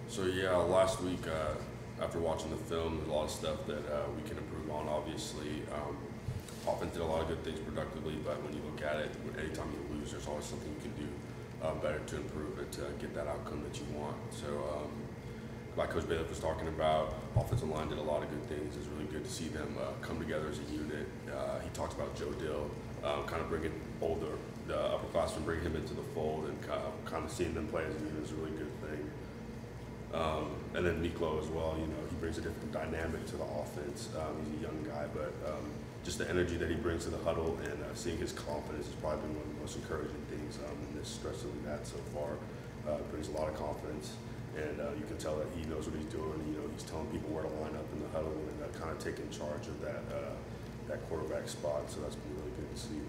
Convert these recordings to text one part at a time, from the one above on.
So yeah, last week after watching the film, there's a lot of stuff that we can improve on. Obviously, offense did a lot of good things productively, but when you look at it, anytime you lose, there's always something you can do better to improve it to get that outcome that you want. So, like Coach Bailiff was talking about, offensive line did a lot of good things. It's really good to see them come together as a unit. He talked about Joe Dill, kind of bringing the upperclassmen, bringing him into the fold, and kind of seeing them play as a unit is a really good thing. And then Miklo as well, you know, he brings a different dynamic to the offense. He's a young guy, but just the energy that he brings to the huddle and seeing his confidence has probably been one of the most encouraging things in this stretch that we've had so far. Brings a lot of confidence, and you can tell that he knows what he's doing. You know, he's telling people where to line up in the huddle and kind of taking charge of that quarterback spot. So that's been really good to see.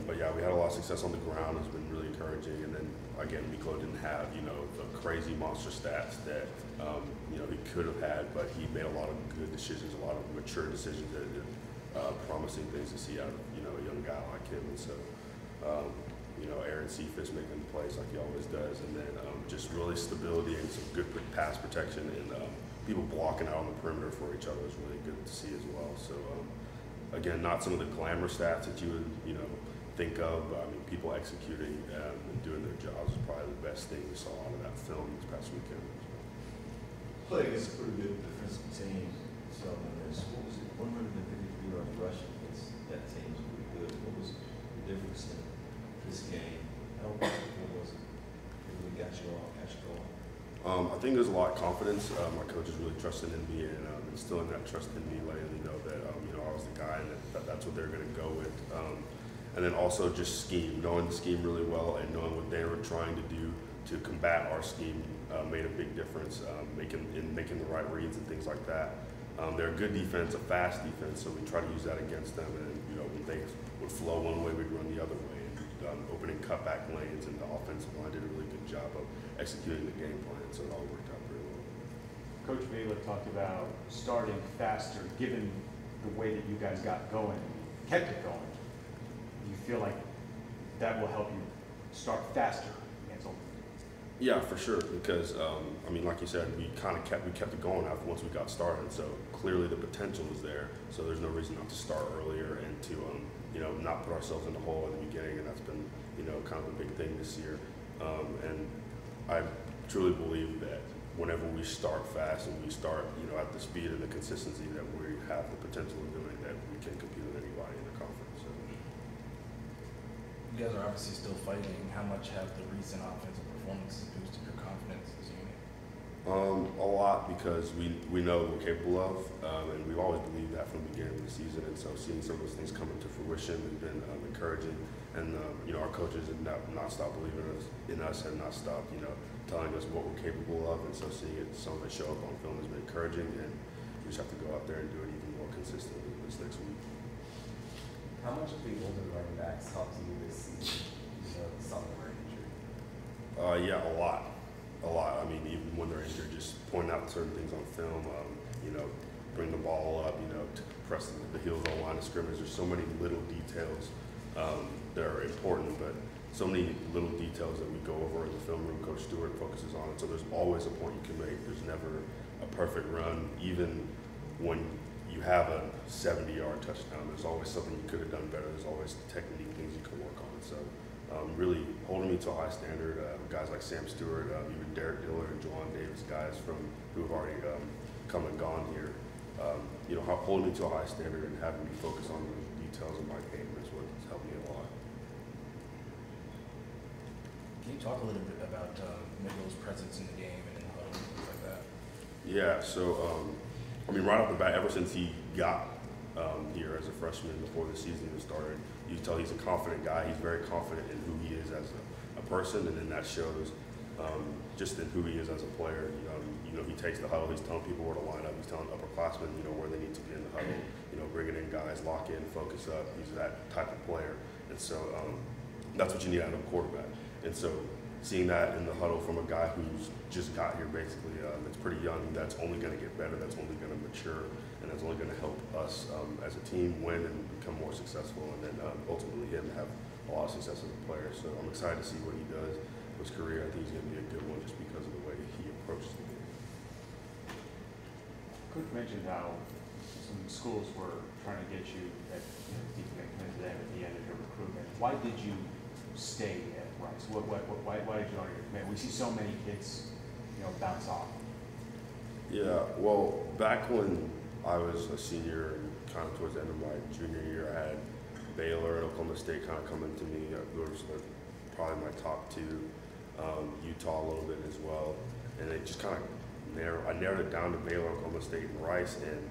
But we had a lot of success on the ground. It's been really encouraging. And then again, Miklo didn't have the crazy monster stats that he could have had, but he made a lot of good decisions, a lot of mature decisions that promising things to see out of a young guy like him. And so Aaron Cephas making plays like he always does, and then just really stability and some good pass protection and people blocking out on the perimeter for each other is really good to see as well. So again, not some of the glamour stats that you would think of, but I mean people executing and doing their jobs is probably the best thing we saw out of that film this past weekend. Playing against a pretty good defensive team. So what was it? 153 yards rushing against that team was pretty good. What was the difference in this game? What was it? It really got you going. I think there's a lot of confidence. My coach is really trusting in me and instilling that trust in me, letting me know that I was the guy and that's what they're going to go with. And then also just scheme, knowing the scheme really well and knowing what they were trying to do to combat our scheme made a big difference, making the right reads and things like that. They're a good defense, a fast defense, so we try to use that against them. And when they would flow one way, we'd run the other way. And opening cutback lanes, and the offensive line did a really good job of executing the game plan, so it all worked out pretty well. Coach Bailiff talked about starting faster, given the way that you guys got going, kept it going. Do you feel like that will help you start faster against them? Yeah, for sure. Because like you said, we kept it going after once we got started. So clearly the potential was there. So there's no reason not to start earlier and to not put ourselves in the hole at the beginning. And that's been kind of a big thing this year. And I truly believe that whenever we start fast and we start at the speed and the consistency that we have the potential of doing, that we can compete with anybody in the conference. So. You guys are obviously still fighting. How much have the recent offensive performances boosted your confidence as a unit? A lot, because we know what we're capable of, and we've always believed that from the beginning of the season. And so seeing some of those things come into fruition has been encouraging. And our coaches have not stopped believing in us, have not stopped telling us what we're capable of. And so seeing some of it show up on film has been encouraging. And we just have to go out there and do it even more consistently this next week. How much of the older running backs helped you this season? Some of them are injured. Yeah, a lot. I mean, even when they're injured, just pointing out certain things on film, bring the ball up, to press the heels on the line of scrimmage. There's so many little details that are important, but so many little details that we go over in the film room. Coach Stewart focuses on it. So there's always a point you can make. There's never a perfect run, even when you have a 70-yard touchdown. There's always something you could have done better. There's always technique things you can work on. So really holding me to a high standard. Guys like Sam Stewart, even Derek Dillard and Juwan Davis, guys who have already come and gone here. Holding me to a high standard and having me focus on the details of my game is what's helped me a lot. Can you talk a little bit about Miklo's presence in the game and in the huddle and things like that? Yeah, so right off the bat, ever since he got here as a freshman before the season even started, you can tell he's a confident guy. He's very confident in who he is as a person, and then that shows just in who he is as a player. He takes the huddle. He's telling people where to line up. He's telling upperclassmen, where they need to be in the huddle. Bringing in guys, lock in, focus up. He's that type of player, and so that's what you need out of a quarterback. And so seeing that in the huddle from a guy who's just got here, basically, that's pretty young. That's only going to get better. That's only going to mature, and that's only going to help us as a team win and become more successful, and then ultimately him have a lot of success as a player. So I'm excited to see what he does with his career. I think he's going to be a good one just because of the way he Coach mentioned how some schools were trying to get you at, to commit to them at the end of your recruitment. Why did you stay at Rice? Why did you honor your commitment? We see so many kids, bounce off. Yeah, well, back when I was a senior and kind of towards the end of my junior year, I had Baylor and Oklahoma State kind of coming to me. Those were probably my top two. Utah a little bit as well. And it just kind of I narrowed it down to Baylor, Oklahoma State, and Rice. And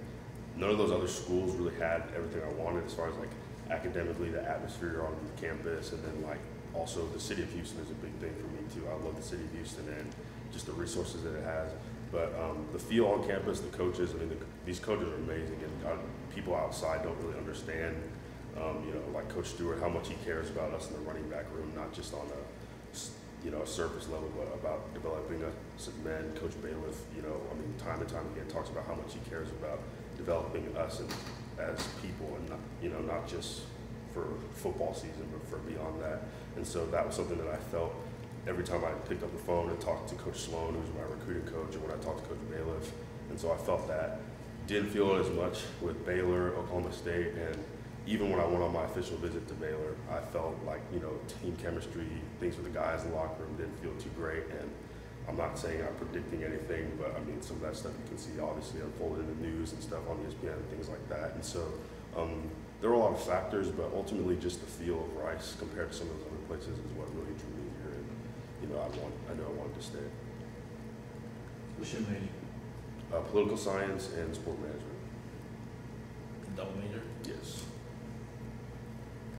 none of those other schools really had everything I wanted as far as like academically, the atmosphere on campus, and then like also the city of Houston is a big thing for me too. I love the city of Houston and just the resources that it has. But the feel on campus, the coaches, I mean, these coaches are amazing, and people outside don't really understand, like Coach Stewart, how much he cares about us in the running back room, not just on a surface level, but about developing us as men. Coach Bailiff, time and time again talks about how much he cares about developing us as people, and not just for football season, but for beyond that. And so that was something that I felt every time I picked up the phone and talked to Coach Sloan, who's my recruiting coach, or when I talked to Coach Bailiff. And so I felt that. Didn't feel it as much with Baylor, Oklahoma State, and even when I went on my official visit to Baylor, I felt like, team chemistry, things with the guys in the locker room didn't feel too great. And I'm not saying I'm predicting anything, but I mean, some of that stuff you can see obviously unfolded in the news and stuff on ESPN and things like that. And so there were a lot of factors, but ultimately just the feel of Rice compared to some of those other places is what really drew me here. And I know I wanted to stay. What's your major? Political science and sport management. Double major? Yes.